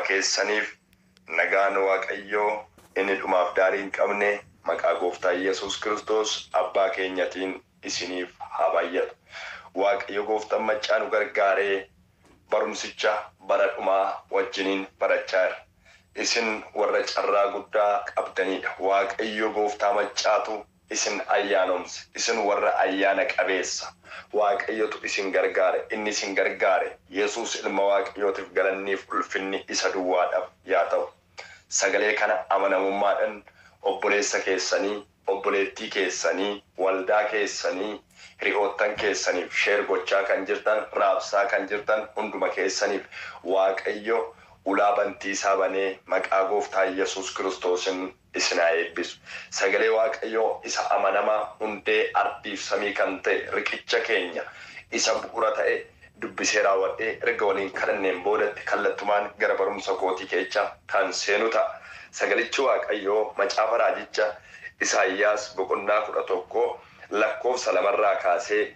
keessaniif nagaan Waaqayyoo inni dhumaaf daarii hin qabne maqaa Gooftaa Yesuus Kiristoos abbaa keenyatiin isiniif haa baay'atu. Waaqayyo Gooftaan maccaa nu gargaaree barumsicha bara dhumaa wajjiniin barachaa jira. Isin warra carraa guddaa qabdanidha. Waaqayyo Gooftaa maccaatu isin ayyaanomse. Isin warra ayyaana qabeessa. Waaqayyotu isin gargaare. Inni isin gargaare Yesuus ilma Waaqayyootiif galanniif ulfinni isa duwwaadhaaf yaa ta'u. Sagalee kana amanamummaadhaan obboleessa keessanii, obboleettii keessanii, waldaa keessanii, hiriyoottan keessaniif sheer gochaa kan jirtan, raabsaa kan jirtan hunduma keessaniif Waaqayyo ulaa bantii isaa banee maqaa Gooftaa Yesuus Kiristoosin isin haa eebbisu. Sagalee Waaqayyoo isa amanamaa hundee ardiif samii kan ta'e riqicha keenya isa bu'uura ta'e dubbisee raawwadhee erga waliin kadhanneen boodatti kallattumaan gara barumsa kootii keessa kan seenu ta'a. Sagalichi Waaqayyoo macaafa raajicha Isaayyaas boqonnaa 11 lakkoofsa 2 kaasee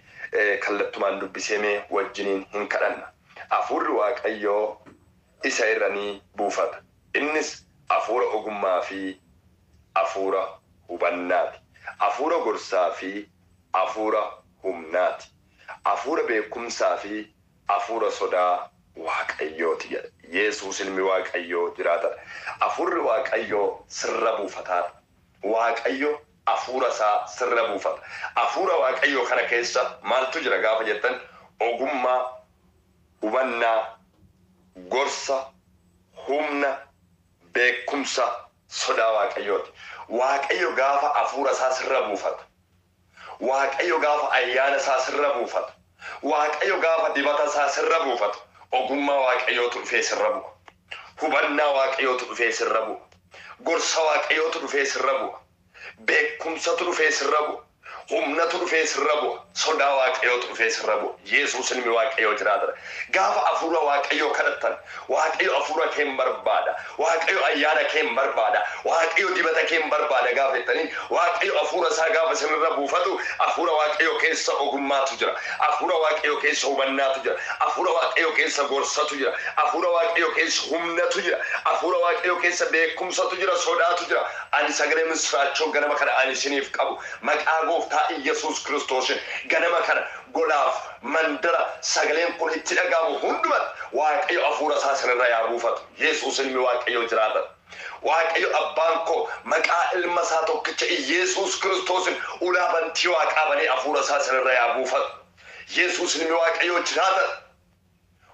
kallattumaan dubbisee wajjiniin hin kadhanna. Hafuurri Waaqayyoo isa irranii buufata. Innis hafuura ogummaa fi hafuura hubannaati. Hafuura gorsaa fi hafuura humnaati. Hafuura beekumsaa fi hafuura sodaa Waaqayyooti jedha. Yesuus ilmi Waaqayyoo jiraatadha. Hafuurri Waaqayyoo sirra buufataadha. Waaqayyo hafuura isaa sirra buufata. Hafuura Waaqayyoo kana keessa maaltu jira gaafa jettan ogummaa, hubannaa, gorsa, humna, beekumsa, sodaa Waaqayyooti. Waaqayyo gaafa hafuura isaa sirra buufata. Waaqayyo gaafa ayyaana isaa sirra buufata. Waaqayyo gaafa dibata isaa sirra buufata. Ogummaa Waaqayyootu dhufee sirra bu'a. Hubannaa Waaqayyootu dhufee sirra bu'a. Gorsa Waaqayyootu dhufee sirra bu'a. Beekumsatu dhufee sirra bu'a. Humnatu dhufee sirra bu'a. Sodaa Waaqayyootu dhufee sirra bu'a. Yesuus ilmi Waaqayyoo jiraatadha. Gaafa hafuura Waaqayyoo kadhattan Waaqayyo hafuura kee barbaada. Waaqayyo ayyaana kee barbaada. Waaqayyo dibata kee barbaada gaafa jettanii Waaqayyo hafuura isaa gaafa sirra buufatu hafuura Waaqayyoo keessa ogummaatu jira. Hafuura Waaqayyoo keessa hubannaatu jira. Hafuura Waaqayyoo keessa gorsatu jira. Hafuura Waaqayyoo keessa humnatu jira. Hafuura Waaqayyoo keessa beekumsatu jira. Sodaatu jira. Ani sagalee misraachoo ganama kana ani isiniif qabu maqaa Gooftaa Yesuus Kiristoosin ganama kana golaaf mandara sagaleen kun itti dhagahamu hundumatti Waaqayyo hafuura isaa sirra yaa buufatu. Yesuus ilmi Waaqayyoo jiraata. Waaqayyo abbaan koo maqaa ilma isaa tokkicha Yesuus Kiristoosin ulaa bantii Waaqaa banee hafuura isaa sirra yaa buufatu. Yesuus ilmi Waaqayyoo jiraata.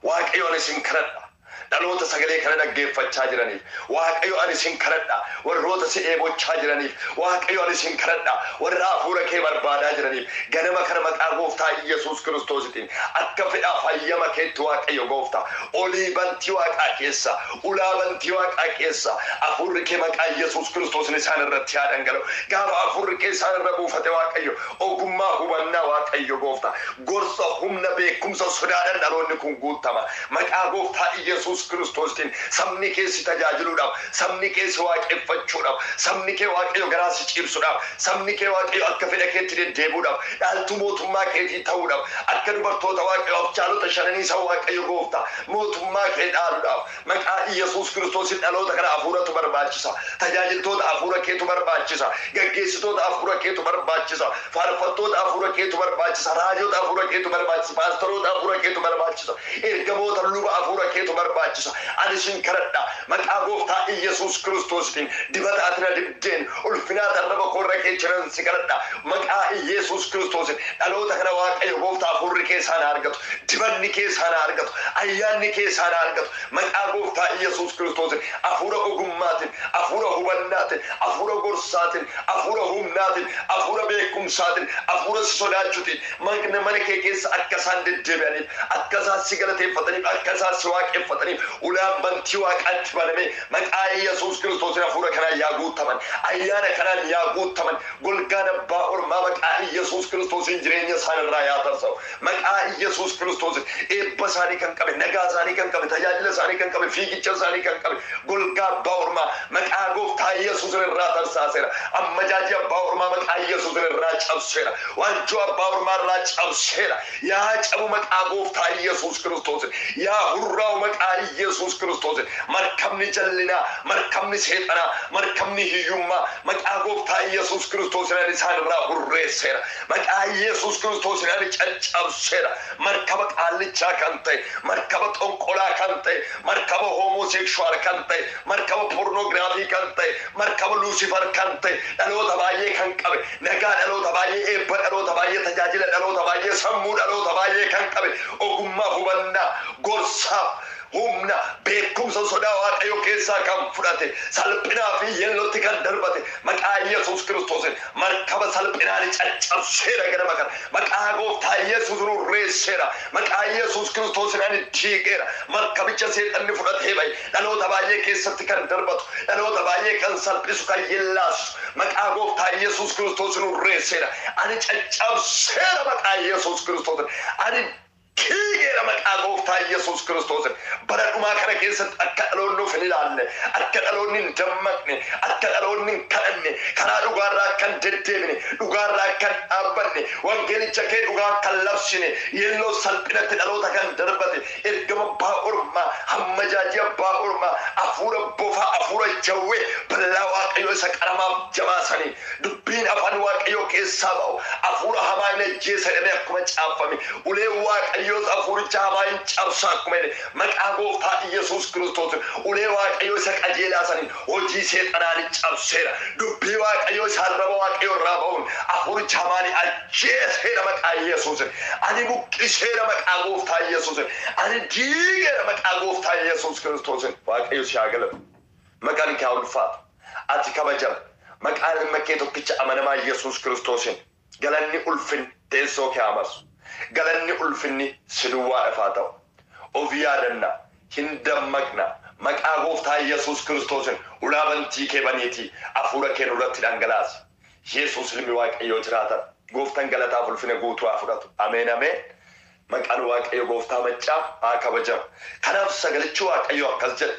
Waaqayyoon isin kadhadha. Dhaloota sagalee kana dhaggeeffachaa jiraniif Waaqayyo ani isin kadhadha. Warroota si eebochaa jiraniif Waaqayyo ani isin kadhadha. Warra hafuura kee barbaadaa jiraniif ganama kana maqaa Gooftaa Yesuus Kiristoositiin akka fedhaa fayyama keetti Waaqayyo Gooftaa olii bantii Waaqaa keessa ulaa bantii Waaqaa keessa hafuurri kee maqaa Yesuus Kiristoosin isaan irratti haa dhangala'u. Gaafa hafuurri kee isaan irra buufate Waaqayyo ogummaa hubannaa Waaqayyo Gooftaa gorsa humna beekumsa sodaadhaan dhaloonni kun guutama. Maqaa Gooftaa Yesuus Kiristoositiin sabni keessi tajaajiluudhaaf sabni keessi waaqeffachuudhaaf sabni kee Waaqayyo garaa si ciibsuudhaaf sabni kee Waaqayyo akka fedha keetti deddeebuudhaaf dhaaltuu mootummaa keetii ta'uudhaaf akka dubartoota Waaqayyo abchaalota shananii isa Waaqayyo Gooftaa mootummaa kee dhaaluudhaaf maqaa Yesuus Kiristoosiin dhaloota kana hafuuratu barbaachisa. Tajaajiltoota hafuura keetu barbaachisa. Gaggeessitoota hafuura keetu barbaachisa. Faarfattoota hafuura keetu barbaachisa. Raajoota hafuura keetu barbaachisa. Paastoroota hafuura keetu barbaachisa. Ergamoota luba hafuura keetu barbaachisa. Ani isin kadhadha maqaa Gooftaa Yesuus Kiristoositiin dibata atina dibdeen ulfinaa darba korra kee jiran si kadhadha maqaa Yesuus Kiristoosiin dhaloota kana Waaqayyo Gooftaa hafuurri keessaan argatu dibanni keessaan argatu ayyaanni keessaan argatu maqaa Gooftaa Yesuus Kiristoosiin hafuura ogummaatiin hafuura hubannaatiin hafuura gorsaatiin hafuura humnaatiin hafuura beekumsaatiin hafuura si sodaachuutiin mana kee keessa akka isaan deddeebi'aniif akka isaan si galateeffataniif akka isaan si waaqeffataniif ulaan bantii Waaqaatti baname maqaa Yesuus Kiristoosiin hafuura kanaan yaa guutaman ayyaana kanaan yaa guutaman ajjeefaman golgaan abbaa ormaa maqaa Yesuus Kiristoosiin jireenya isaanirraa yaa tarsa'u maqaa Yesuus Kiristoosiin eebba isaanii kan qabe nagaa isaanii kan qabe tajaajila isaanii kan qabe fiigicha isaanii kan qabe golgaa abbaa ormaa maqaa gooftaa Yesuusin irraa tarsaaseera ammajaaji abbaa ormaa maqaa Yesuusin irraa cabseera waanjoo abbaa ormaa irraa cabseera yaa cabu maqaa gooftaa Yesuus Kiristoosiin yaa hurraa'u maqaa Yesuus Kiristoosiin markabni jallinaa markabni seexanaa markabni hiyyummaa maqaa gooftaa Yesuus Kiristoosiin isaan irraa hurreesseera maqaa Yesuus Kiristoosiin caccabseera markaba qaallichaa kan ta'e markaba xonqolaa kan ta'e markaba homosekshuwaal kan ta'e markaba pornoogiraafii kan ta'e markaba luusifar kan ta'e dhaloota baay'ee kan qabe nagaa dhaloota baay'ee eebba dhaloota baay'ee tajaajila dhaloota baay'ee sammuu dhaloota baay'ee kan qabe ogummaa hubannaa gorsaaf humna beekumsa sodaa waaqayyo keessaa kan fudhate salphinaa fi yeellootti kan darbate maqaa Yesuus Kiristoosiin markaba salphinaan caccabseera ganama kana maqaa gooftaa Yesuus hurreesseera maqaa Yesuus Kiristoosiin ani diigeera markabicha seexanni fudhatee bahe dhaloota baay'ee keessatti kan darbatu dhaloota baay'ee kan salphisu kan yellaasu maqaa gooftaa Yesuus Kiristoosiin hurreesseera ani caccabseera maqaa Yesuus Kiristoosiin ani kiigeera maqaa gooftaa Yesuus Kiristoosiin bara dhumaa kana keessatti akka dhaloonni of hin ilaalle akka dhaloonni hin dammaqne akka dhaloonni hin kadhanne karaa dhugaarraa akka hin deddeebine dhugaarraa akka hin dhaabbanne wangeelicha kee dhugaa kan labsine yelloo salphinatti dhaloota kan darbate ergama abbaa ormaa hammajaajii abbaa ormaa hafuura bofaa hafuura jawwee bal'aa waaqayyo isa qaramaaf jabaasanii dubbiin afaan waaqayyo keessaa ba'u hafuura hamaa hin ajjeesa jedhamee akkuma caafame ulee waaqayyo hafuuricha hamaa hin cabsa akkuma jedhe maqaa gooftaa Yesuus Kiristoosiin ulee waaqayyo isa qajeelaa saniin hojii seexanaan cabseera dubbii waaqayyo isa arraba waaqayyo irraa ba'uun hafuuricha hamaa ni ajjeeseera maqaa Yesuusiin ani buqqiseera maqaa gooftaa Yesuusiin ani diigeera maqaa gooftaa Yesuus Kiristoosiin waaqayyo si haa galatu maqaan kee haa ulfaatu ati kabajama maqaan ilma kee tokkicha amanamaa Yesuus Kiristoosiin galanni ulfinni teessoo kee haa marsu galanni ulfinni siduwwaa dhafaa ta'u of yaadanna hin dammaqna maqaa gooftaa Yesuus Kiristoosiin ulaa bantii kee baniitii hafuura kee nurratti dhangalaasi Yesuus ilmi waaqayyoo jiraata gooftaan galataaf ulfina guutuu haa fudhatu ameen ameen maqaan waaqayyo gooftaa maccaa haa kabajamu kanaaf sagalichi waaqayyo akkas jedhe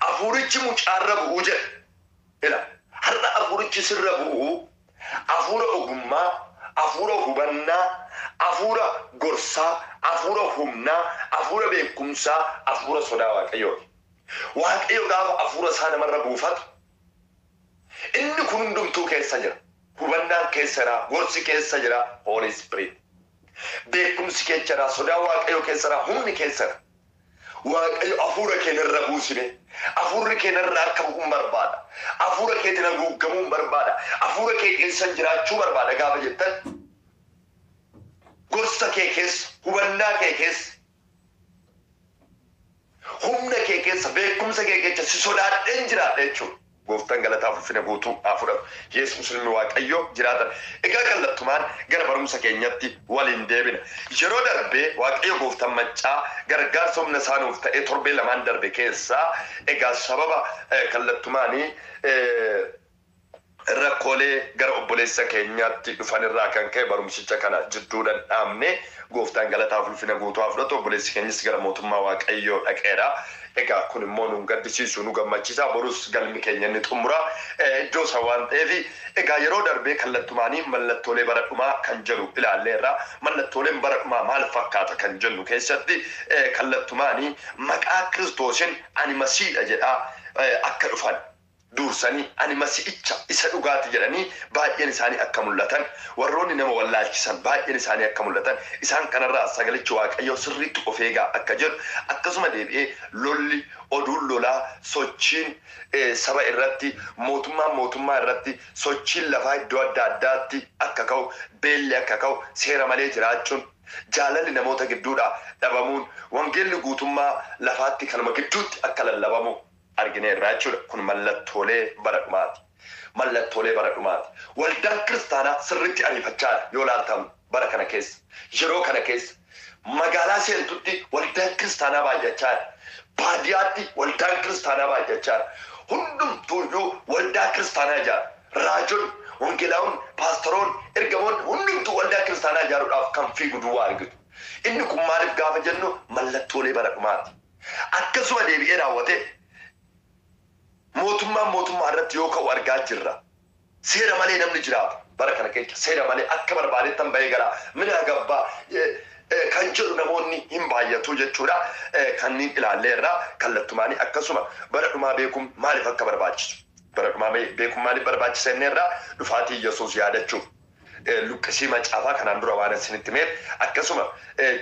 hafuurichi mucaarra bu'uu jedhe ila har'a hafuurichi sirra bu'uu hafuura ogummaa hafuura hubannaa hafuura gorsaa hafuura humnaa hafuura beekumsaa hafuura sodaa waaqayyoo waaqayyo gaafa hafuura isaa namarra buufatu inni kun hundumtuu keessa jira hubannaan keessa jira gorsi keessa jira Holy Spirit beekumsi keessa jira sodaa waaqayyo keessa jira humni keessa jira waaqayyo hafuura keenyarra buusine hafuurri keenyarra akka bu'uun barbaada hafuura keetiin haguugamuun barbaada hafuura kee keessa jiraachuu barbaada gaafa jettan gorsa kee keessa hubannaa kee keessa humna kee keessa beekumsa kee keessa si sodaadheen jiraadha jechuudha gooftaan galataaf ulfina guutuu haa fudhatu Yesuus ilmi waaqayyo jiraatan egaa kallattumaan gara barumsa keenyatti waliin deebina yeroo darbee waaqayyo gooftaan maccaa gargaarsa humna isaanuuf ta'ee torbee lamaan darbe keessaa egaa sababa kallattumaanii rakkoolee gara obboleessa keenyaatti dhufan irraa kan ka'e barumsicha kana jidduudhaan dhaabne gooftaan galataaf ulfina guutuu haa fudhatu obboleessi keenyas gara mootummaa waaqayyoo dhaqeera egaa kun immoo nu gaddisiisu nu gammachiisa borus galmi keenya inni xumura iddoo isaa waan ta'eef egaa yeroo darbee kallattumaanii mallattoolee bara dhumaa kan jedhu ilaalleerra mallattooleen bara dhumaa maal fakkaata kan jennu keessatti kallattumaanii maqaa Kiristoosiin ani masiidha jedhaa akka dhufan dursanii ani masiicha isa dhugaati jedhanii baay'een isaanii akka mul'atan warroonni nama wallaalchisan baay'een isaanii akka mul'atan isaan kanarraa sagalichi waaqayyo sirriitti of eegaa akka jedhu akkasuma deebi'ee lolli oduun lolaa sochiin saba irratti mootummaa irratti sochiin lafaa iddoo adda addaatti akka ka'u beelli akka ka'u seera malee jiraachuun jaalalli namoota gidduudhaa dhabamuun wangeelli guutummaa lafaatti kanuma gidduutti akka lallabamu argine irraa jechuudha kun mallattoolee bara dhumaati mallattoolee bara dhumaati waldaan kiristaanaa sirriitti ariifachaa yoo laaltamu bara kana keessa yeroo kana keessa magaalaa seentutti waldaan kiristaanaa baay'achaa baadiyyaatti waldaan kiristaanaa baay'achaa hundumtuuyyuu waldaa kiristaanaa ijaara raajoon wangeelaawwan paasteroon ergamoon hundumtuu waldaa kiristaanaa ijaaruudhaaf kan fiigu duwwaa argitu. Inni kun maaliif gaafa jennu mallattoolee bara dhumaati. Akkasuma deebi'ee raawwatee mootummaa irratti yoo ka'u argaa jirra. Seera malee namni jiraatu bara kana keessa seera malee akka barbaadeettan bahee gara mina gabbaa kan jedhu namoonni hin baay'atu jechuudha. Kanneen ilaalleerra kallattumaanii akkasuma bara dhumaa beekuun maaliif akka barbaachisu. Bara dhumaa beekuun maaliif barbaachisa inneerra dhufaatii Yesuus yaadachuuf. Luqqisii macaafaa kanaan dura waan isinitti himeef akkasuma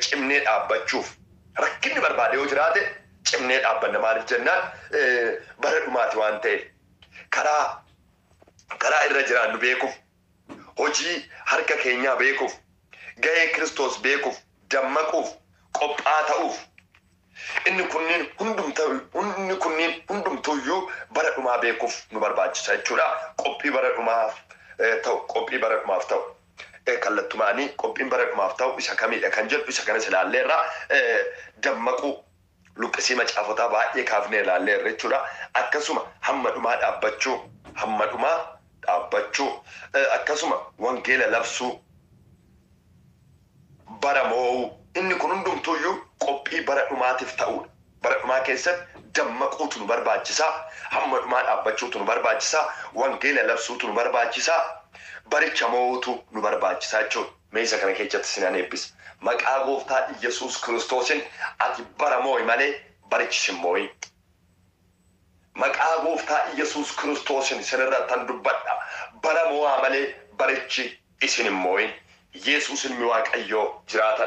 cimnee dhaabbachuuf rakkinni barbaade yoo jiraate cimnee dhaabbanna maaliif jennaan bara dhumaati waan ta'eef karaa irra jiraannu beekuuf hojii harka keenyaa beekuuf gahee Kiristoos beekuuf dammaquuf qophaa ta'uuf inni kunniin hundumtuuyyuu bara dhumaa beekuuf nu barbaachisa jechuudha. Qophii bara dhumaaf ta'u kallattumaanii qophiin bara dhumaaf ta'u isa kamiidha kan jedhu isa kanas ilaalleerra dammaquu luqqisii macaafotaa baay'ee kaafnee ilaalleerra jechuudha. Akkasuma hamma dhumaa dhaabbachuu akkasuma wangeela labsuu bara mo'uu inni kun hundumtuuyyuu qophii bara dhumaatiif ta'uudha. Bara dhumaa keessatti dammaquutu nu barbaachisaa, hamma dhumaa dhaabbachuutu nu barbaachisaa, wangeela labsuutu nu barbaachisaa, baricha mo'uutu nu barbaachisaa jechuudha. Meeshaa kana keessatti sinaan eebbisa. Maqaa gooftaa Yesuus Kiristoosiin ati bara moo'i malee barichi sin moo'i. Maqaa gooftaa Yesuus Kiristoosiin sinirra tan dubbadha. Bara moo'aa malee barichi isin hin moo'in. Yesuus ilmi Waaqayyoo jiraata.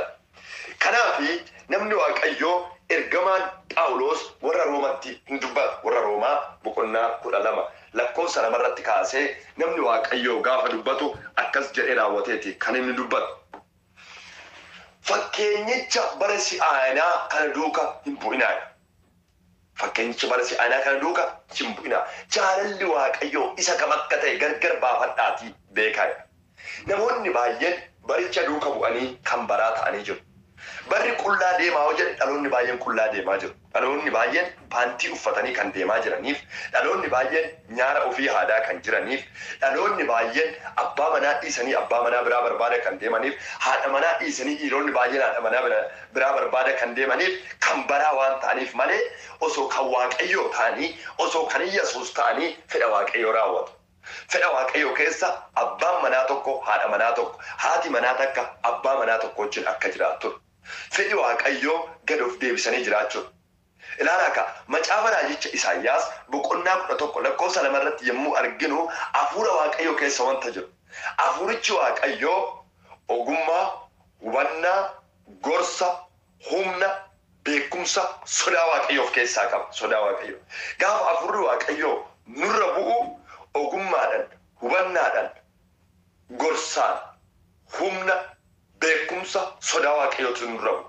Kanaafi namni Waaqayyoo ergamaan Phaawulos warra Roomatti hin dubbata. Warra Roomaa boqonnaa 12 lakkoofsa 2 irratti kaasee namni Waaqayyoo gaafa dubbatu akkas jedhee raawwateeti kan inni dubbatu. Fakkeenyicha bara si'aanaa kana duuka hin bu'inaa. Fakkeenyicha bara si'aanaa kana duuka hin bu'inaa. Jaalalli Waaqayyoo isa kam akka ta'e gargar baafadhaatii beekaa. Namoonni baay'een baricha duuka bu'anii kan baraa ta'anii jiru. Barri qullaa deemaa yoo jedhe dhaloonni baay'een qullaa deemaa jiru. Dhaloonni baay'een paantii uffatanii kan deemaa jiraniif, dhaloonni baay'een nyaara ofii haadaa kan jiraniif, dhaloonni baay'een abbaa manaa dhiisanii abbaa manaa biraa barbaada kan deemaniif, haadha manaa dhiisanii dhiironni baay'een haadha manaa biraa barbaada kan deemaniif kan baraa waan ta'aniif malee osoo kan Waaqayyoo ta'anii osoo kan Yesuus ta'anii fedha Waaqayyoo raawwatu. Fedha Waaqayyoo keessa abbaan manaa tokko haadha manaa tokko, haati manaa takka abbaa manaa tokko wajjin akka jiraattu. Fedhi Waaqayyoo gad of deebisanii jiraachuudha. Ilaalaa akka macaafa raajicha Isaayyaas boqonnaa 11 lakkoofsa 2 irratti yommuu arginu hafuura Waaqayyoo keessa wanta jiru. Hafuurichi Waaqayyoo ogummaa, hubannaa, gorsa, humna, beekumsa, sodaa Waaqayyoo of keessaa qaba. Sodaa Waaqayyoo. Gaafa hafuurri Waaqayyoo nurra bu'u ogummaadhaan, hubannaadhaan, gorsaan, humna, beekumsa, sodaa Waaqayyootu nurra bu'u.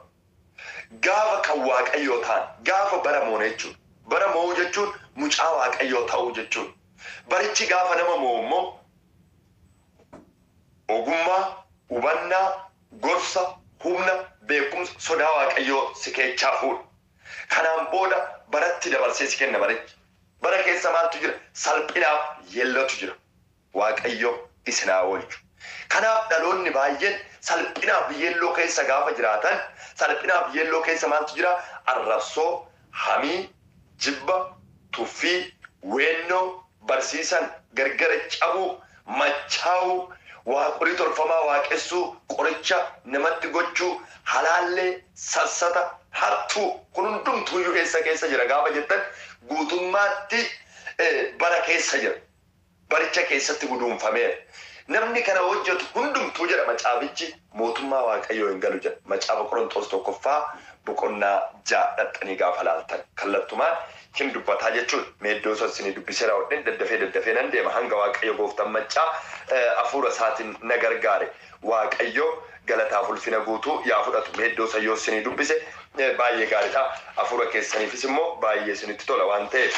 Gaafa kan Waaqayyoo ta'an, gaafa bara moona jechuudha. Bara mo'uu jechuun mucaa Waaqayyoo ta'uu jechuudha. Barichi gaafa nama mo'u immoo ogummaa, hubannaa, gorsa, humna, beekumsa, sodaa Waaqayyoo si keessaa fuudha. Kanaan booda baratti dabarsee si kenna barichi. Bara keessa maaltu jira? Salphinaaf yeellatu jira. Waaqayyoo isin haa oolchu. Kanaaf dhaloonni baay'een salphinaaf yeelloo keessa gaafa jiraatan, salphinaaf yeelloo keessa maaltu jira? Arrabsoo, hamii, jibba, tuffii, weennoo, barsiisan, gargara cabuu, machaa'uu, waaqolii tolfamaa waaqessuu, qoricha namatti gochuu, halaallee, sassata, hattuu kun hundumtuuyyuu keessa jira gaafa jettan guutummaatti bara keessa jira. Baricha keessatti guduunfameera. Namni kana hojjetu hundumtuu jedha macaafichi mootummaa Waaqayyoo hin galu jedha. Macaafa Qorontos 1 boqonnaa 6 dhaxxanii gaafa laaltan kallattumaan hin dubbataa jechuudha. Meeddoo sossinii dubbiseera hodhen daddafee nan deema hanga Waaqayyo gooftan maccaa hafuura isaatiin na gargaare. Waaqayyo galataaf ulfina guutuu yaa fudhatu meeddoo sayyoo sinii dubbise baay'ee gaariidha. Hafuura keessaniifis immoo baay'ee isinitti tola waan ta'eef.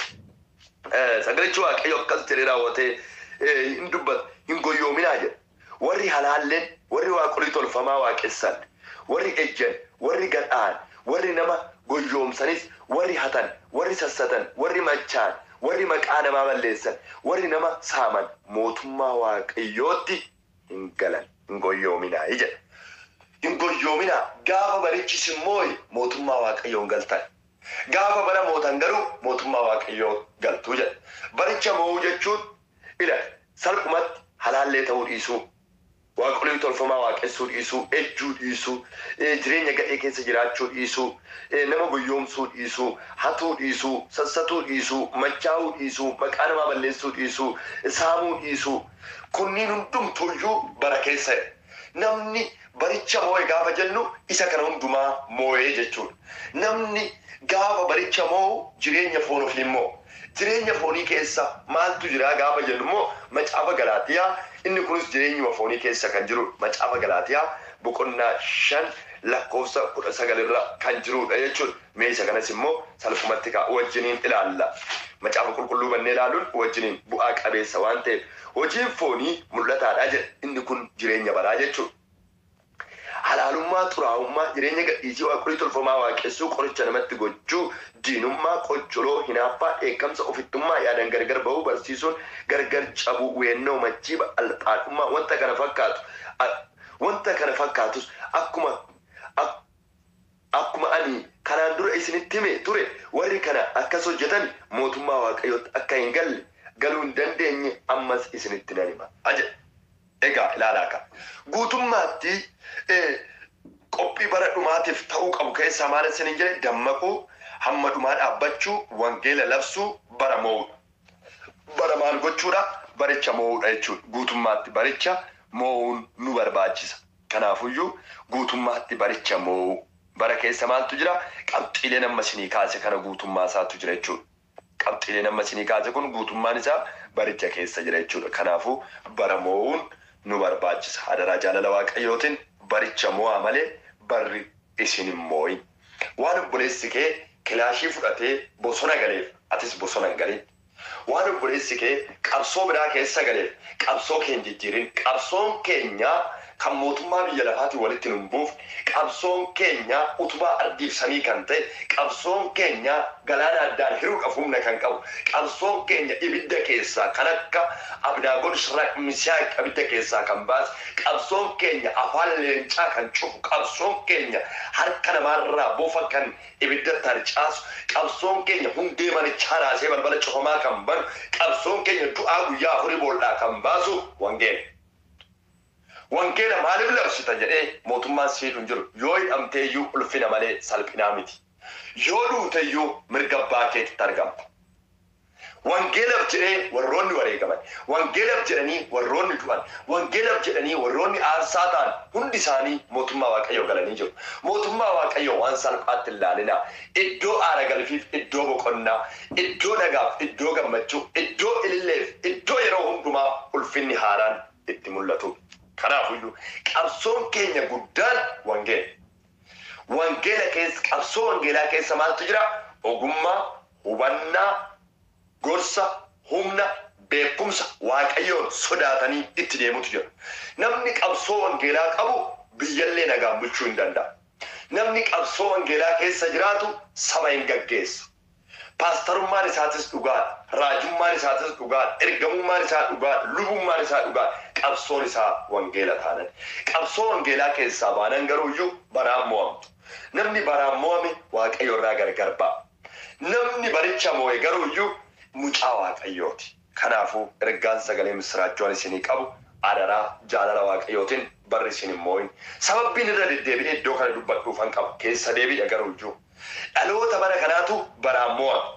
Sagalichi Waaqayyo akkas jedhee raawwatee hin dubbatu hin goyyoominaa jedha. Warri halaalleen, warri waaqolii tolfamaa waaqessan, warri ejjan, warri gadhaan, warri nama goyyoomsanis, warri hatan, warri sassatan, warri machaan, warri maqaa namaa balleessan warri nama saaman mootummaa waaqayyootti hin galan hin goyyoominaa jedha. Hin goyyoominaa gaafa barichis immoo mootummaa waaqayyoon galtan. Gaafa bara mootan garuu mootummaa waaqayyoo galtuu jedha. Baricha mo'uu jechuun salphumatti halaallee ta'uu dhiisuu. Waaqolii tolfamaa waaqessuu dhiisuu, ejjuu dhiisuu, jireenya gadhee keessa jiraachuu dhiisuu, nama guyyoomsuu dhiisuu, hatuu dhiisuu, sassatuu dhiisuu, machaa'uu dhiisuu, maqaa namaa balleessuu dhiisuu, saamuu dhiisuu. Kunniin hundumtuyyuu bara keessa namni baricha moo'e gaafa jennu isa kana hundumaa moo'ee jechuudha. Namni gaafa baricha moo'u jireenya foon ofii immoo. Jireenya foonii keessa maaltu jira gaafa jennu immoo macaafa Galaatiyaa inni kunis jireenyuma foonii keessa kan jiru macaafa Galaatiyaa boqonnaa 5 lakkoofsa 19 irra kan jirudha jechuudha. Mee isa kanas immoo salphumatti wajjiniin ilaalla. Macaafa qulqulluu bannee ilaaluun wajjiniin bu'aa qabeessa waan ta'eef hojiin foonii mul'ataadha jedha. Inni kun jireenya baraa jechuudha. Halaalummaa xuraa'ummaa jireenya gadhiisii waaqolii tolfamaa waaqessuu qoricha namatti gochuu diinummaa qoccoloo hinaaffaa dheekkamsa ofittummaa yaadan gargar ba'uu barsiisuun gargar cabuu weennoo machii alxaadhummaa wanta kana fakkaatus akkuma ani kanaan dura isinitti hime ture warri kana akkas hojjetan mootummaa waaqayyootti akka hin galle galuu hin dandeenye ammas isinitti nan hima. Egaa ilaalaa kan guutummaatti qophii bara dhumaatiif ta'uu qabu keessaa maal isiniin jedhe dammaquu hamma dhumaa dhaabbachuu wangeela labsuu bara mo'uudha. Bara maal gochuudha? Baricha mo'uudha jechuudha. Guutummaatti baricha mo'uun nu barbaachisa. Kanaafuyyuu guutummaatti baricha mo'uu bara keessa maaltu jira? Qabxiilee nama isinii kaase kana guutummaa isaatu jira jechuudha. Qabxiilee nama isinii kaase kun guutummaan isaa baricha keessa jira jechuudha. Kanaafuu bara mo'uun nu barbaachisa. Adaraa jaalala waaqayyootiin baricha mo'aa malee barri isin hin mo'in. Waan obboleessi kee kilaashii fudhatee bosona galeef atis bosona hin galin. Waan obboleessi kee qabsoo biraa keessa galeef qabsoo kee hin jijjiirin. Qabsoon keenya kan mootummaa biyya lafaatiin walitti hin buufne, qabsoon keenya utubaa ardiif samii kan ta'e, qabsoon keenya galaana addaan hiruudhaaf humna kan qabu, qabsoon keenya ibidda keessaa kan akka Abdaagon Shiraaq Misaaq ibidda keessaa kan baasu, qabsoon keenya afaan leencaa kan cufu, qabsoon keenya harka namaarraa bofa kan ibiddatti harcaasu, qabsoon keenya hundee manichaa raasee balbala cufamaa kan banu, qabsoon keenya du'aa guyyaa afurii bool'aa kan baasu wangeela. Wangeela maaliif labsita jedhee mootummaan siidhuun jiru yoo hidhamteeyyuu ulfina malee salphinaa miti. Yoo duuteeyyuu mirga abbaa keetitti argamta. Wangeelaaf jedhee warroonni wareegaman, wangeelaaf jedhanii warroonni du'an, wangeelaaf jedhanii warroonni aarsaa ta'an hundi isaanii mootummaa waaqayyoo galanii jiru. Mootummaa waaqayyoo waan salphaatti hin ilaalina. Iddoo aara galfiif, iddoo boqonnaa, iddoo nagaaf, iddoo gammachuu, iddoo ililleef, iddoo yeroo hundumaa ulfinni haaraan itti mul'atu. Kanaafuyyuu qabsoon keenya guddaan wangeela. Wangeela keessa qabsoo wangeelaa keessa maaltu jira? Ogummaa, hubannaa, gorsa, humna, beekumsa waaqayyoon sodaatanii itti deemutu jira. Namni qabsoo wangeelaa qabu biyyallee nagaan bulchuu hin danda'a. Namni qabsoo wangeelaa keessa jiraatu saba hin gaggeessu. Paastarummaan isaatis dhugaadha. Raajummaan isaatis dhugaadha. Ergamummaan isaa dhugaadha. Lubummaan isaa dhugaadha. Qabsoon isaa wangeela taanan. Qabsoo wangeelaa keessaa baanan garuuyyuu baraan mo'amtu. Namni baraan mo'ame waaqayyo irraa gargar ba'a. Namni baricha mo'e garuuyyuu mucaa waaqayyooti. Kanaafuu ergaan sagalee misiraachoon isinii qabu adaraa jaalala waaqayyootiin barri isin hin mo'in. Sababbiin irra deddeebi'ee iddoo kana dubbadhuufan qaba. Keessa deebi'a garuuyyuu. Dhaloota bara kanaatu baraan mo'ame.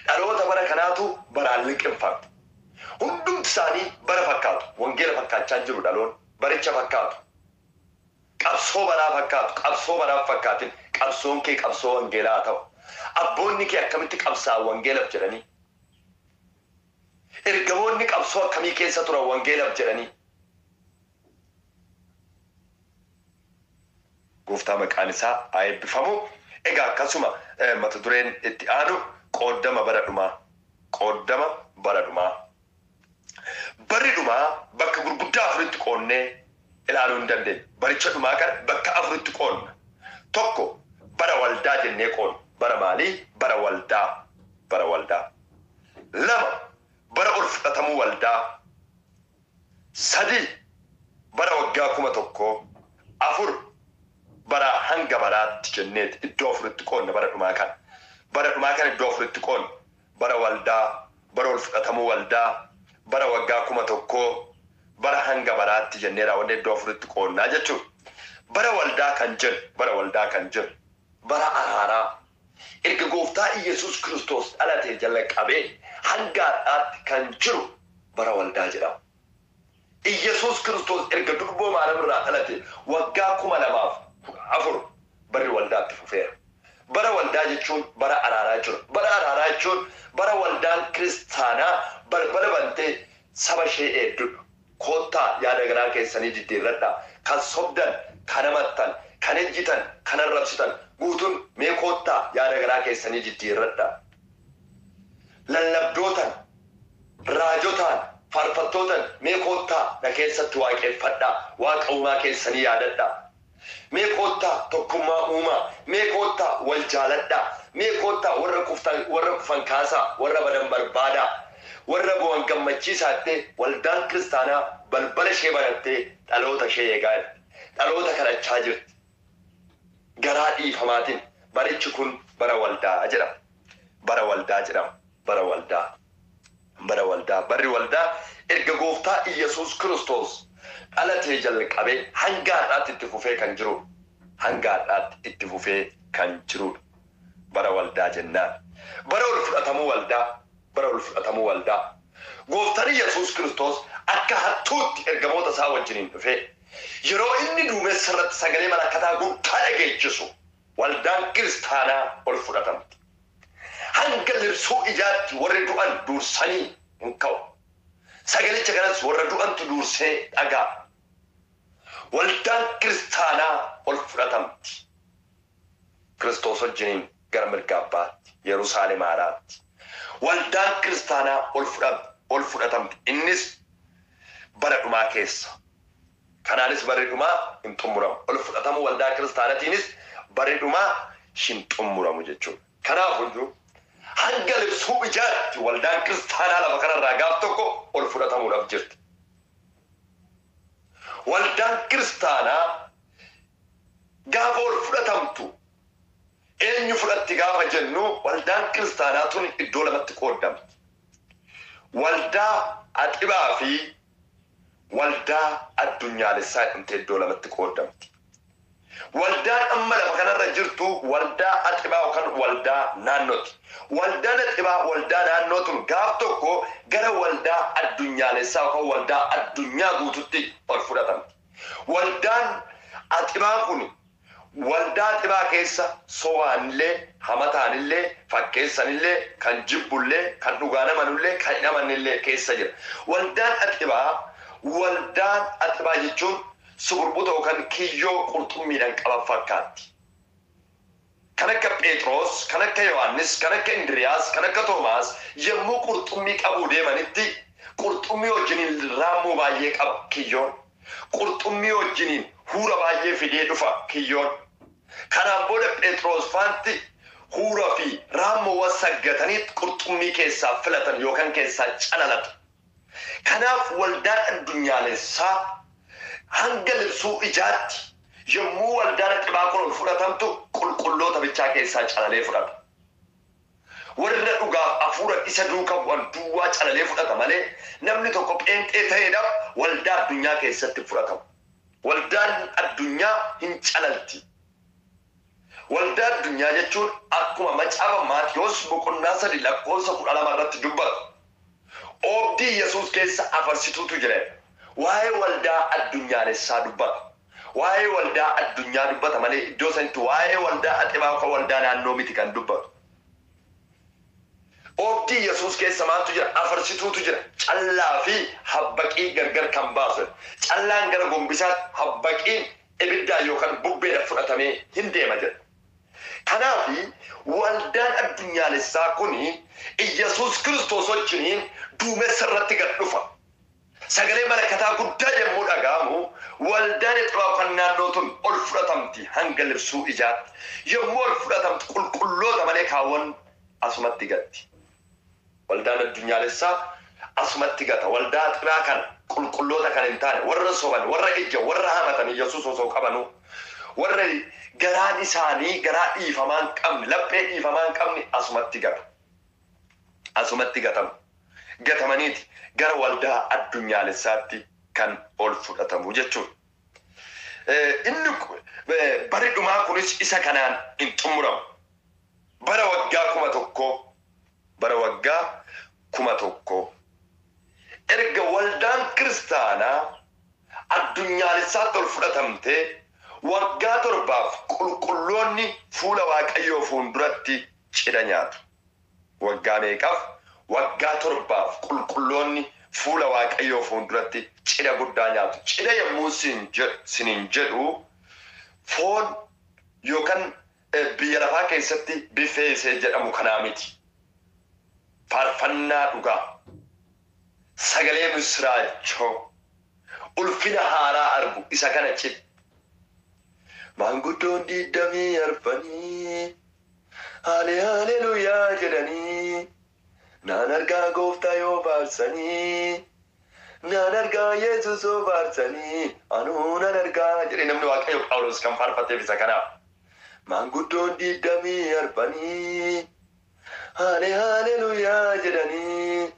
Dhaloota bara kanaatu baraan liqinfame. Hundumti isaanii bara fakkaatu. Wangeela fakkaachaa jiru dhaloon. Baricha fakkaatu. Qabsoo baraa fakkaatu. Qabsoo baraaf fakkaatin. Qabsoon kee qabsoo wangeelaa ta'u. Abboonni kee akkamitti qabsaa wangeelaaf jedhanii. Ergamoonni qabsoo akkamii keessa turan wangeelaaf jedhanii. Gooftaa maqaan isaa haa eebbifamu. Egaa akkasuma mata dureen itti aanu qooddama bara dhumaa. Qooddama bara dhumaa. Barri dhumaa bakka gurguddaa afuritti qoonnee ilaaluu hin dandeenye. Baricha dhumaa kana bakka afuritti qoonna. Tokko bara waldaa jennee qoonna. Bara maalii? Bara waldaa. Bara waldaa. lama bara ol fudhatamuu waldaa, sadii bara waggaa 1,000, afur bara hanga baraatti jenneet iddoo afuritti qoonna bara dhumaa kan iddoo afuritti qoonna bara waldaa, bara ol fudhatamuu waldaa, bara waggaa 1,000, bara hanga baraatti jennee raawwanne iddoo afuritti qoonnaa jechuudha. Bara waldaa kan jedhu bara araaraa erga gooftaa Yesuus Kiristoos dhalatee jalqabee hanga har'aatti kan jiru bara waldaa jedhama. Yesuus Kiristoos erga durboo maalamirraa dhalate waggaa 2,004 barri waldaatti fufeera. Bara waldaa jechuun bara araaraa jiru. Bara araaraa jechuun bara waldaan kiristaanaa balbala bantee saba ishee eeddudha. Koottaa yaada garaa keessanii jijjiirradhaa. Kan sobdan, kan amattan, kan ejjitan, kan arrabsitan guutuun mee koottaa yaada garaa keessanii jijjiirradhaa. Lallabdootan, raajotaan, faarfattootan mee koottaa na keessatti waaqeffadhaa. Waaqa uumaa keessanii yaadadhaa. Mee koottaa tokkummaa uumaa, mee koottaa wal jaaladhaa. Mee koottaa warra kufan kaasaa, warra badan barbaadaa. Warra bu'an gammachiisaattee waldaan kiristaanaa balbala ishee banattee dhaloota ishee eegaa jirti. Dhaloota kadhachaa jirti. Garaa dhiifamaatiin barichi kun bara waldaa jedhama. Bara waldaa. Barri waldaa erga gooftaa Yesuus Kiristoos dhalatee jalqabee hanga har'aatti itti fufee kan jirudha. Bara waldaa jennaan. Bara ol fudhatamuu waldaa. Gooftaan Yesuus Kiristoos akka hattuutti ergamoota isaa wajjiniin dhufee yeroo inni duumessa irratti sagalee malakataa guddaa dhageechisu waldaan kiristaanaa ol fudhatamti. Hanga libsuu ijaatti warri du'an dursanii hin ka'u. Sagalicha kanas warra du'antu dursee dhagaa. Waldaan kiristaanaa ol fudhatamti. Kiristoos wajjiniin gara mirga abbaatti Yerusaalem haaraatti. Waldaan kiristaanaa ol fudhatamti. Innis bara dhumaa keessa. Kanaanis barri dhumaa hin xumuramu. Ol fudhatamuu waldaa kiristaanatiinis barri dhumaa hin xumuramu jechuudha. Kanaafuu hanga libsuu ijaatti waldaan kiristaanaa lafa kanarraa gaaf tokko ol fudhatamuudhaaf jirti. Waldaan kiristaanaa gaafa ol fudhatamtu eenyu fudhatti gaafa jennu waldaan kiristaanaa tun iddoo lamatti qoodamti. Waldaa Axibaa fi waldaa addunyaalessaa jedhamtee iddoo lamatti qoodamti. Waldaan amma lafa kanarra jirtu waldaa Axibaa yookaan waldaa naannooti. Waldaan Axibaa waldaa naannoo tun gaaf tokko gara waldaa addunyaalessaa yookaan waldaa addunyaa guututti ol fudhatamti. Waldaan Axibaa kun waldaa Axibaa keessa sowaanillee, hamataanillee, fakkeessanillee, kan jibbullee, kan dhugaa namanullee, kan hin amannillee keessa jira. Waldaan Axibaa jechuun suburbuta yookaan kiyyoo qurxummiidhaan qaban fakkaatti. Kan akka Phexros, kan akka Yohaannis, kan akka Indiriyaas, kan akka Toomaas yommuu qurxummii qabuu deemanitti qurxummii wajjiniin raammoo baay'ee qaba kiyyoon. Qurxummii wajjiniin huura baay'ee fidee dhufa kiyyoon. Kanaan booda Phexros faanti huura fi raammoo saggatanii qurxummii keessaa filatan yookaan keessaa calalatu. Kanaaf waldaan addunyaalessaa hanga libsuu ijaatti yommuu waldaan Axibaa kun ol fudhatamtu qulqulloota bichaa keessaa calalee fudhata. Warra dhugaaf hafuura isa duukaa bu'an duwwaa calalee fudhata malee namni tokko pheenxee ta'eedhaaf waldaa addunyaa keessatti fudhatama. Waldaan addunyaa hin calalti. Waldaa addunyaa jechuun akkuma macaafa Maatiyos boqonnaa 3:12 irratti dubbatu. Oobdii Yesuus keessa afarsituutu jira. Waa'ee waldaa addunyaalessaa dubbata. Waa'ee waldaa addunyaa dubbata malee iddoo sanatti waa'ee waldaa Axibaa yookaan waldaa naannoo miti kan dubbatu. Oobdii Yesuus keessa maaltu jira? Afarsituutu jira. Callaa fi habbaqii gargar kan baasu. Callaan gara gombisaatti, habbaqiin ibiddaa yookaan bubbeedhaan fudhatamee hin deema jira. Kanaaf waldaan addunyaalessaa kuni Yesuus Kiristoos wajjiniin duumessa irratti gad dhufa. Sagalee malakataa guddaa yommuu dhaga'amu waldaan Axibaa kan naannoo tun ol fudhatamti hanga libsuu ijaatti. Yommuu ol fudhatamtu qulqulloota malee kaawwan asumatti gatti. waldaan addunyaalessaa asumatti gata. Waldaa xiraa kan qulqulloota kan hin taane warra soban warra ejja warra hamatan Yesuus osoo qabanu warra garaan isaanii garaa dhiifamaan qabne laphee dhiifamaan qabne asumatti gata. Asumatti gatamu. Gatamaniiti gara waldaa addunyaalessaatti kan ol fudhatamu jechuudha. Inni bari dhumaa kunis isa kanaan hin xumuramu. Bara waggaa 1,000 erga waldaan kiristaanaa addunyaalessaatti ol fudhatamte waggaa 7 qulqulloonni fuula Waaqayyoo fuulduratti cidha nyaatu. Waggaa meeqaaf? Waggaa 7 qulqulloonni fuula Waaqayyoo fuulduratti cidha guddaa nyaatu. Cidha yommuu siniin jedhu foon yookaan biyya lafaa keessatti bifeesee jedhamu kanaa miti. Faarfannaa dhugaa, sagalee misraachoo, ulfina haaraa argu isa kana cidha. Maanguddoon 20 arfanii haleluuyaa jedhanii naan argaa gooftaa yoo faarsanii naan argaa Yesuus yoo faarsanii anuu naan argaa jedhee namni Waaqayyo Phaawulos kan faarfateef isa kanaaf. Maanguddoon 20 arfanii haleluuyaa jedhanii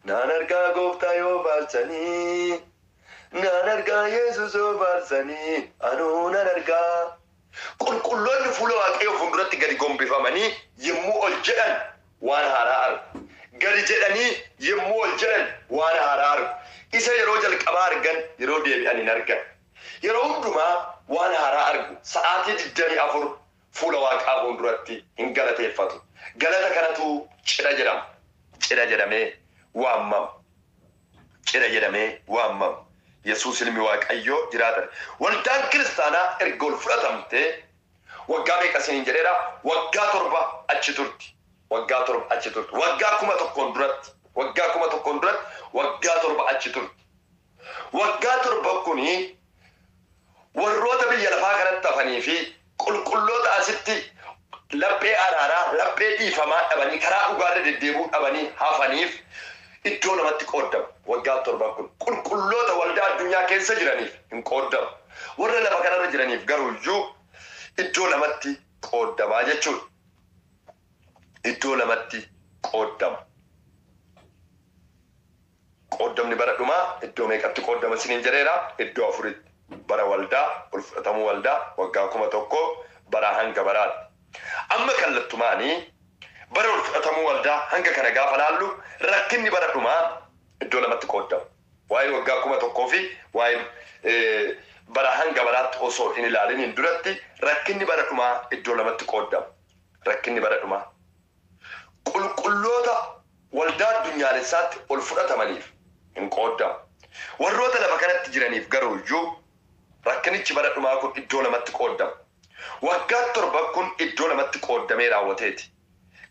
naan argaa gooftaa yoo faarsanii naan argaa Yesuus yoo faarsanii anuu naan argaa. Qulqulloonni fuula Waaqayyoo fuulduratti gadi gombifamanii yommuu ol jedhan waan haaraa argu. Gadi jedhanii yommuu ol jedhan waan haaraa argu. Isa yeroo jalqabaa argan yeroo deebi'an hin argan. Yeroo hundumaa waan haaraa argu. Sa'aatii 24 fuula Waaqaa fuulduratti hin galateeffatu. Galata kanatu cidha jedhama. Cidha jedhamee waamama. Cidha jedhamee waamama. Yesuus ilmi Waaqayyoo jiraata. Waldaan kiristaanaa erga ol fudhatamte waggaa meeqa siniin jedheera? Waggaa 7 achi turti. Waggaa 7 achi turti. Waggaa 1,000 duratti. Waggaa 1,000 duratti waggaa 7 achi turti. Waggaa 7 kuni warroota biyya lafaa kanatti hafanii fi qulqulloota asitti laphee araaraa laphee dhiifamaa dhabanii karaa dhugaarra deddeebuu dhabanii hafaniif iddoo lamatti qoodamu. Waggaa 7 kun qulqulloota waldaa addunyaa keessa jiraniif hin qoodamu. Warra lafa kanarra jiraniif garuu iyyuu iddoo lamatti qoodamaa jechuudha. Iddoo lamatti qoodama. Qoodamni bara dhumaa iddoo meeqatti qoodama siniin jedheera? Iddoo 4tti. Bara waldaa ol fudhatamuu waldaa waggaa 1,000 bara hanga baraatti. Amma kallattumaanii bara ol fudhatamuu waldaa hanga kana gaafa laallu rakkinni bara dhumaa iddoo lamatti qoodama. Waa'ee waggaa 1,000 fi waa'ee bara hanga baraatti osoo hin ilaaliniin duratti rakkinni bara dhumaa iddoo lamatti qoodama. Rakkinni bara dhumaa qulqulloota waldaa addunyaalessaatti ol fudhatamaniif hin qoodamu. Warroota lafa kanatti jiraniif garuu iyyuu rakkinichi bara dhumaa kun iddoo lamatti qoodama. Waggaa 7 kun iddoo lamatti qoodamee raawwateeti.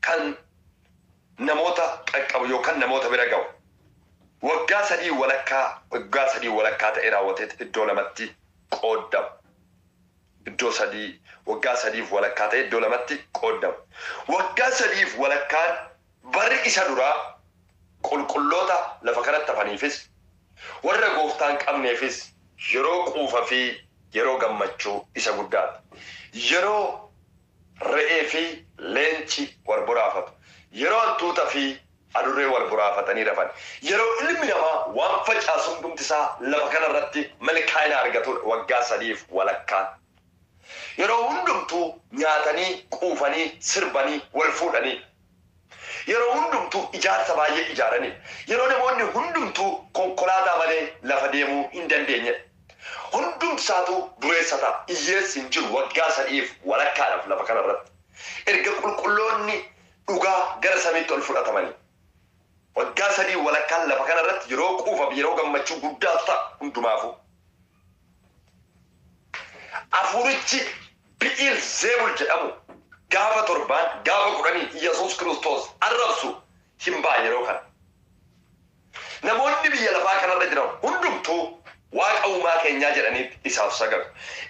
Kan namoota qaqqabu yookaan namoota bira ga'u. Waggaa 3 walakkaa ta'ee raawwateeti iddoo lamatti qoodama. Iddoo 3 waggaa 3 walakkaa ta'ee iddoo lamatti qoodama. Waggaa 3 walakkaan barri isa duraa qulqulloota lafa kanatti hafaniifis warra gooftaan qabneefis yeroo quufa fi yeroo gammachuu isa guddaadha. Yeroo re'ee fi leenci wal boraafatu. Yeroo hantuuta fi adurree wal boraafatanii rafan. Yeroo ilmi namaa waan facaasu hundumti isaa lafa kanarratti milkaa'ina argatudha. Waggaa 3 walakkaan. Yeroo hundumtuu nyaatanii quufanii sirbanii wal fuudhanii. Yeroo hundumtuu ijaarsa baay'ee ijaaranii. Yeroo namoonni hundumtuu konkolaataa malee lafa deemuu hin dandeenye. Hundumsaatu dureessa ta'a. Hiyyeessi hin jiru waggaa 3 walakkaadhaaf lafa kanarratti. Erga qulqulloonni dhugaa gara samiitti ol fudhatamanii. Waggaa 3 walakkaan lafa kanarratti yeroo quufa yeroo gammachuu guddaa ta'a hundumaafuu. Afurichi bi'il zeebul jedhamu gaafa 7 gaafa 10 Yesuus Kiristoos arrabsu hin baa yeroo kana. Namoonni biyya lafaa kanarra jiran hundumtuu waaqa uumaa keenyaa jedhanii isaaf sagadu.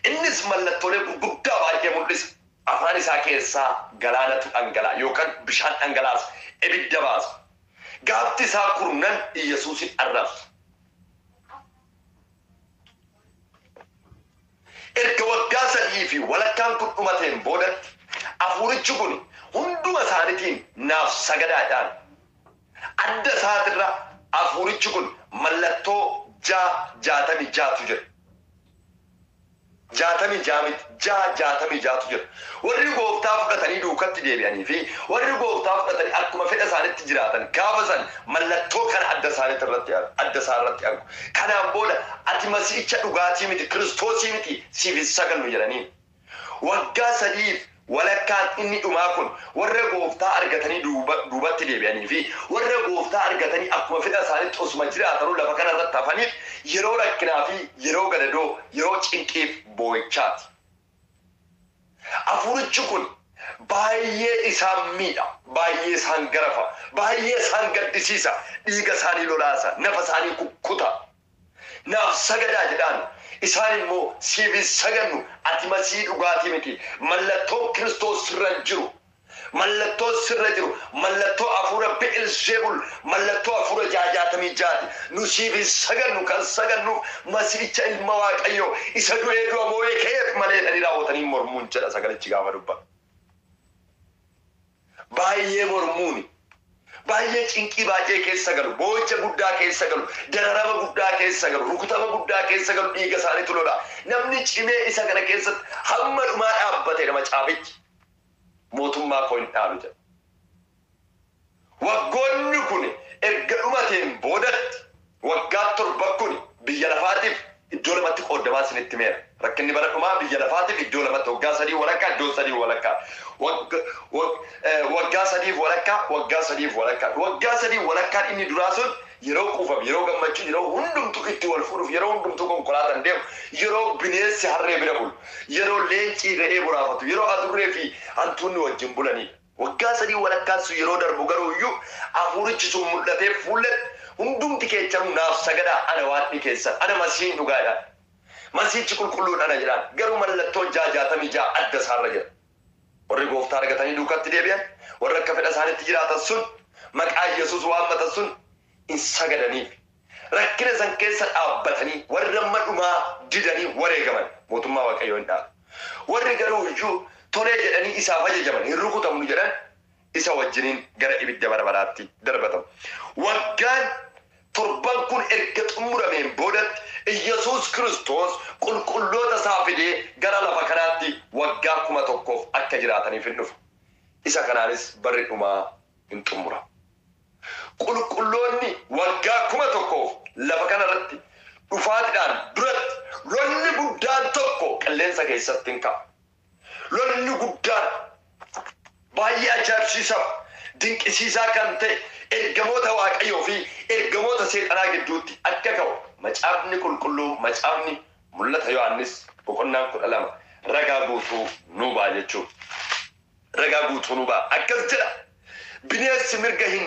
Innis mallattoolee gurguddaa baay'ee mul'isa. Afaan isaa keessaa galaanatu dhangalaa yookaan bishaan dhangalaas ibidda baasa. gaafti isaa kurnan Yesuusin arrabsa. Erga waggaa 3 fi walakkaan kun dhumateen boodatti hafuurichi kun hunduma isaaniitiin naaf sagadaadhaan adda isaatirra hafuurichi kun mallattoo 66 jira. 66 jira. Warri gooftaa fudhatanii duukatti deebi'anii fi warri gooftaa fudhatanii akkuma fedha isaaniitti jiraatan gaafa san mallattoo kana adda isaaniitti adda isaa irratti argu. Kanaan booda ati masiicha dhugaatii miti Kiristoosii miti siif sagannu jedhanii waggaa 3 walakkaan inni dhumaa kun warra gooftaa argatanii duubatti deebi'anii fi warra gooftaa argatanii akkuma fedha isaaniitti osuma jiraatan lafa kana irratti hafaniif yeroo rakkinaa fi yeroo gadadoo yeroo cinqiif boo'ichaati. Hafuurichi kun baay'ee isaan miidha, baay'ee isaan garafa, baay'ee isaan gaddisiisa, dhiiga isaanii lolaasa, nafa isaanii kukkuta. Naaf sagadaa jedhaan isaan immoo siif sagannu ati masii dhugaatii miti mallattoon Kiristoos sirra jiru. Mallattoo sirra jiru mallattoo hafuura Bi'eelzeebul mallattoo hafuura 66 nu siif sagannu kan sagannuuf masiicha ilma Waaqayyoo isa du'ee du'a moo'ee ka'eef malee dhani raawwatanii mormuun jedha sagalichi gaafa dubbatu. Baay'ee mormuuni. Baay'ee cinqii baay'ee keessa galu, boo'icha guddaa keessa galu, dararama guddaa keessa galu, rukutama guddaa keessa galu dhiiga isaaniitu lola. Namni cimee isa kana keessatti hamma dhumaa dhaabbatee nama caafichi. Mootummaa koo hin dhaalu jedha. Waggoonni kun erga dhumateen boodatti waggaa 7 kun biyya lafaatiif iddoo lamatti qoodamaa isinitti meera. Rakkinni bara dhumaa biyya lafaatiif iddoo lamatti waggaa 3 walakkaa iddoo 3 walakkaa. Waggaa 3 walakkaa waggaa 3 walakkaa. Waggaa 3 walakkaan inni duraa sun yeroo quufam yeroo gammachuu yeroo hundumtu itti wal fuudhuuf yeroo hundumtu konkolaataan deemu yeroo bineensi harree bira bulu yeroo leencii re'ee buraafatu yeroo adurree fi hantuunni wajjin bulanii waggaa 3 walakkaan sun yeroo darbu garuu iyyuu hafuurichi sun mul'atee fuulletti hundumti keechanuu naaf sagadaa ana waadni keessan ana masiin dhugaadhaan masiichi qulqulluudhaan jedhaan garuu mallattoo 66 adda isaarra jira. Warri gooftaa argatanii duukatti deebi'an warra akka fedha isaaniitti jiraatan sun maqaa Yesuus waammatan sun in sagadaniif rakkina san keessa dhaabbatanii warra madhumaa didanii wareegaman mootummaa Waaqayyoo hin dhaalu. Warri garuu iyyuu tolee jedhanii isaaf ajajaman hin rukutamnu jedhan isa wajjiniin gara ibidda bara baraatti darbatamu. Waggaan 7 kun erga xumurameen boodatti Yesuus Kiristoos qulqulloota isaa fidee gara lafa kanaatti waggaa 1000 akka jiraataniif hin dhufu. Isa kanaanis barri dhumaa hin xumuramu. Qulqulloonni waggaa 1000 lafa kanarratti dhufaatiidhaan duratti lolli guddaan tokko qilleensa keessatti hin ka'a. Lolli guddaan baay'ee ajaa'ibsiisaa dinqisiisaa kan ta'e ergamoota Waaqayyoo fi ergamoota seexanaa gidduutti akka ka'u macaafni qulqulluu macaafni mul'ata Yohaannis boqonnaa 12 ragaa guutuu nuu ba'a jechuudha. Ragaa guutuu nuu ba'a akkas jedha bineensi mirga hin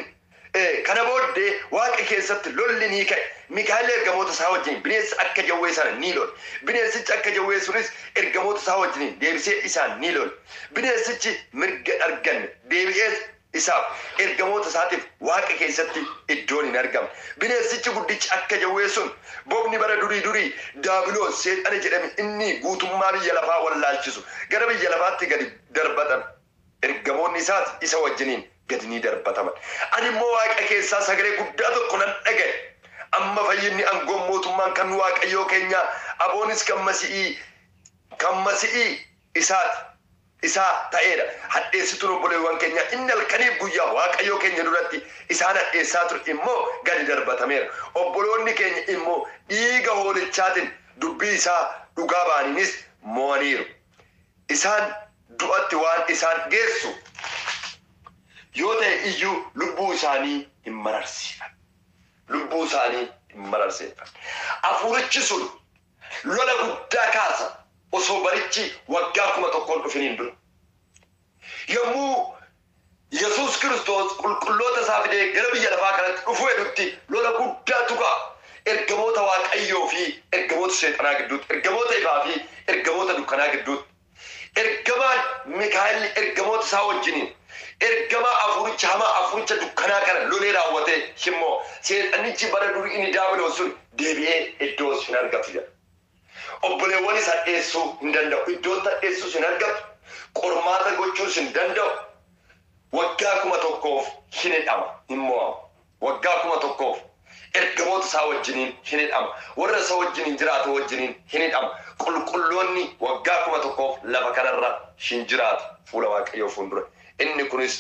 kana booddee Waaqa keessatti lolli ni ka'e. Mikaa'el ergamoota isaa wajjin bineensi akka jawwee sana ni lole. Bineensichi akka jawwee sunis ergamoota isaa wajjin deebisee isaan ni lole. Bineensichi mirga arganne deebi'ee isaaf ergamoota isaatiif Waaqa keessatti iddoon hin argamne. Bineensichi guddichi akka jawwee sun bofni bara durii Daabiloos seexana jedhame inni guutummaa biyya lafaa wallaalchisu gara biyya lafaatti gadi darbatan. Ergamoonni isaas isa wajjiniin gadi ni darbataman. Ani immoo Waaqa keessaa sagalee guddaa tokko nan dhaga'e. Amma fayyinni aangoon mootummaan kan Waaqayyoo keenya aboonis kan masi'ii isaa ta'eedha. Hadheessituun obboleewwan keenya inni halkaniif guyyaa Waaqayyoo keenya duratti isaan hadheessaa ture immoo gadi darbatameera. Obboloonni keenya immoo dhiiga hoolichaatiin dubbii isaa dhugaa ba'aniinis mo'aniiru. Isaan du'atti waan isaan geessu yoo ta'e iyyuu lubbuu isaanii hin mararsiifan. Lubbuu isaanii hin mararsiifan. Hafuurichi sun lola guddaa kaasa osoo barichi waggaa 1000 dhufiniin dura. Yommuu Yesuus Kiristoos qulqulloota isaa fidee gara biyya lafaa kanatti dhufuu hedduutti lola guddaatu ka'a. Ergamoota Waaqayyoo fi ergamoota seexanaa gidduutti, ergamoota ifaa fi ergamoota dukkanaa gidduutti. ergamaan Mikaa'el ergamoota isaa wajjiniin ergamaa afuricha hamaa afuricha dukkanaa kana lolee raawwatee immoo seexanichi bara durii inni Daabiloos sun deebi'ee iddoo hin argatu jedha. Obboleewwan isaa dheessuu hin danda'u. Iddoo dheessuus hin argatu. Qormaata gochuus hin danda'u. Waggaa 1,000 hin hidhama immoo waggaa 1,000 ergamoota isaa wajjiniin hin hidhama. Warra isaa wajjiniin jiraatu wajjiniin hin hidhama. Qulqulloonni waggaa 1,000 lafa kanarra hin jiraatu fuula Waaqayyoo fuuldura. Inni kunis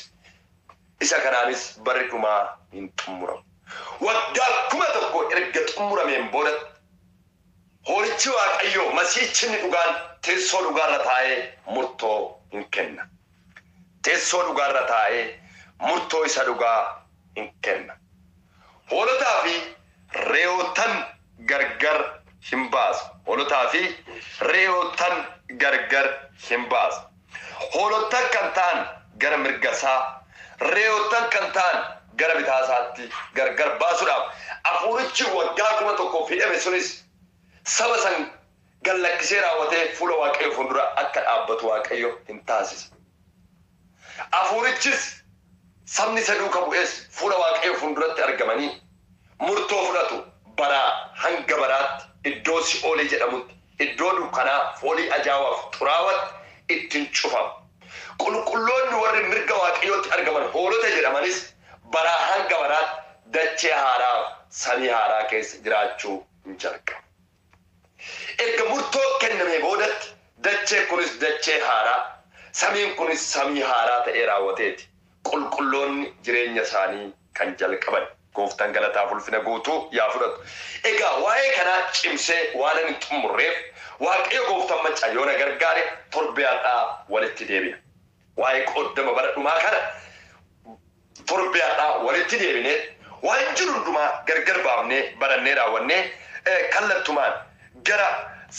isa kanaanis barri dhumaa hin xumuramu. Waggaa 1,000 erga xumurameen booda hoolichi Waaqayyoo masiihichi dhugaan teessoo dhugaarra taa'ee murtoo hin kenna. Teessoo dhugaarra taa'ee murtoo isa dhugaa hin kenna. Hoolotaa fi re'ootan gargar hin baasu. Hoolotaa fi re'ootan gargar hin baasu. Hoolotan kan ta'an gara mirgasaa, re'ootan kan ta'an gara bitaasaatti gargar baasuudhaaf hafuurichi waggaa 1,000 hidhame sunis saba san gallakkisee raawwatee fuula Waaqayyoo fuuldura akka dhaabbatu Waaqayyo hin taasisa. Hafuurichis sabni isa duuka bu'ees fuula Waaqayyoo fuulduratti argamanii murtoo fudhatu baraa hanga baraatti iddoo Si'oolii jedhamutti iddoo dukkanaa foolii ajaa'ibaaf xuraawatti ittiin cufamu. Qulqulloonni warri mirga Waaqayyootti argaman hoolota jedhamanis baraa hanga baraatti dachee haaraa samii haaraa keessa jiraachuu hin jalqabu. Erga murtoo kennamee boodatti dachee kunis dachee haaraa samiin kunis samii haaraa ta'ee raawwateeti. Qulqulloonni jireenya isaanii kan jalqaban. Gooftaan galataaf ulfina guutuu yaa fudhatu. Egaa waa'ee kanaa cimsee waan hin xumurreef Waaqayyo gooftaan maccaa yoo na gargaare torbeedhaa walitti deebina. Waa'ee qooddama bara dhumaa kana torbeedhaa walitti deebinee waan jiru hundumaa gargar baafnee barannee raawwannee kallattumaan gara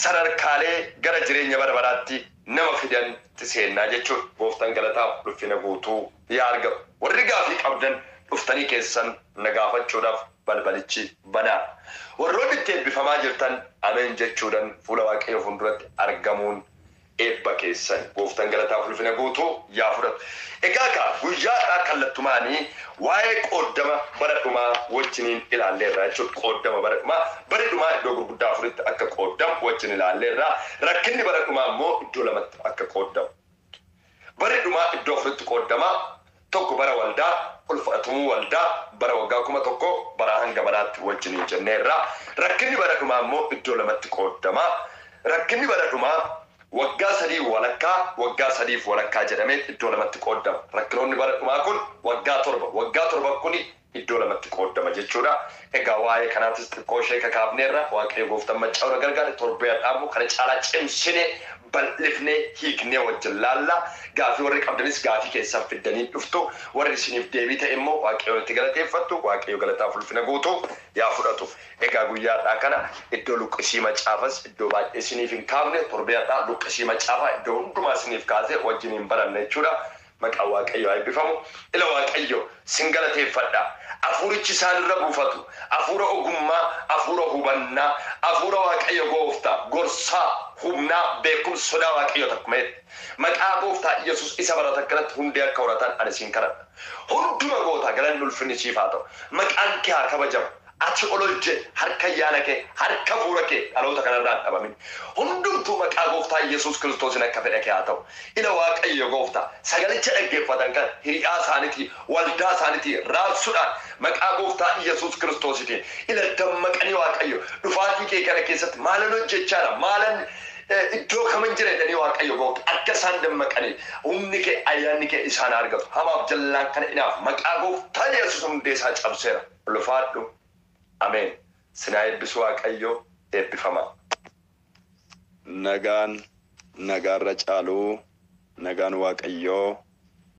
sadarkaalee gara jireenya bara baraatti nama fidanitti seennaa jechuudha. Gooftaan galataaf ulfina guutuu yaa argamu. Warri gaafii qabdan dhuftanii keessan na gaafachuudhaaf balbalichi banaa. Warroonni itti eebbifamaa jirtan ameen jechuudhaan fuula Waaqayyoo fuulduratti argamuun eebba keessan. Gooftaan galataaf ulfina guutuu yaa fudhatu. Egaa guyyaadhaa kallattumaanii waa'ee qooddama bara dhumaa wajjiniin ilaalleerra jechuudha. Qooddama bara dhumaa iddoo gurguddaa afuritti akka qooddamu wajjin ilaalleerra. Rakkinni bara dhumaa immoo iddoo lamatti akka qooddamu. Bara dhumaa iddoo afuritti qooddama. Tokko bara waldaa ulfaatumuu waldaa bara waggaa 1,000 bara hanga baraatti wajjiniin jenneerra. Rakkinni bara dhumaa immoo iddoo lamatti qooddama. Rakkinni bara dhumaa waggaa 3 walakkaa jedhamee iddoo lamatti qooddama. Rakkinoonni bara dhumaa kun waggaa 7 waggaa 7 kun iddoo lamatti qooddama jechuudha. Egaa waa'ee kanaatis xiqqoo ishee kakaafneerra Waaqayyo gooftaan maccaa na gargaare torbeedhaa immoo kana caalaa cimsinee bal'ifnee hiiknee wajjin laalla. Gaafii warri qabdanis gaafii keessan fiddanii dhuftu. Warri isiniif deebii ta'e immoo Waaqayyoon itti galateeffattu. Waaqayyo galataaf ulfina guutuu yaa fudhatu. Egaa guyyaadhaa kana iddoo luqqisii macaafas iddoo baay'ee isiniif hin kaafne torbeedhaa luqqisii macaafaa iddoo hundumaa isiniif kaasee wajjin hin baranne jechuudha. Maqaan Waaqayyoo haa eebbifamu. Ila Waaqayyo sin galateeffadha. Hafuurichi isaanirra buufatu. Hafuura ogummaa, hafuura hubannaa, hafuura Waaqayyo gooftaa, gorsaa, humnaa, beekumsa sodaa Waaqayyo takkumeetti. Maqaa gooftaa Yesuus isa barata kanatti hundee akka horatan ani siin kadhadha. Hunduma goota galanni ulfinni siif haa ta'u. Maqaan kee haa kabajamu. Ati ololche harka ayyaana kee harka fuula kee dhaloota kanarraa dhabamin. Hundumtuu maqaa gooftaa Yesuus Kiristoosin akka fedha kee haa ta'u. Ila Waaqayyo gooftaa sagalicha dhaggeeffatan kan hiriyaa isaaniitii waldaa isaaniitii raabsuudhaan maqaa gooftaa Yesuus Kiristoositiin ila dammaqanii Waaqayyo dhufaatii kee kana keessatti maalan hojjechaadha maalan iddoo kaman jira jedhanii Waaqayyo gooftaa akka isaan dammaqanii humni kee ayyaanni kee isaan argatu. Hamaaf jallaan kana inaaf maqaa gooftaa Yesuus hundee isaa cabseera. Ulfaadhu. Ameen. Sinaa eebbisu Waaqayyo eebbifama. Nagaan nagaarra caaluu nagaan Waaqayyoo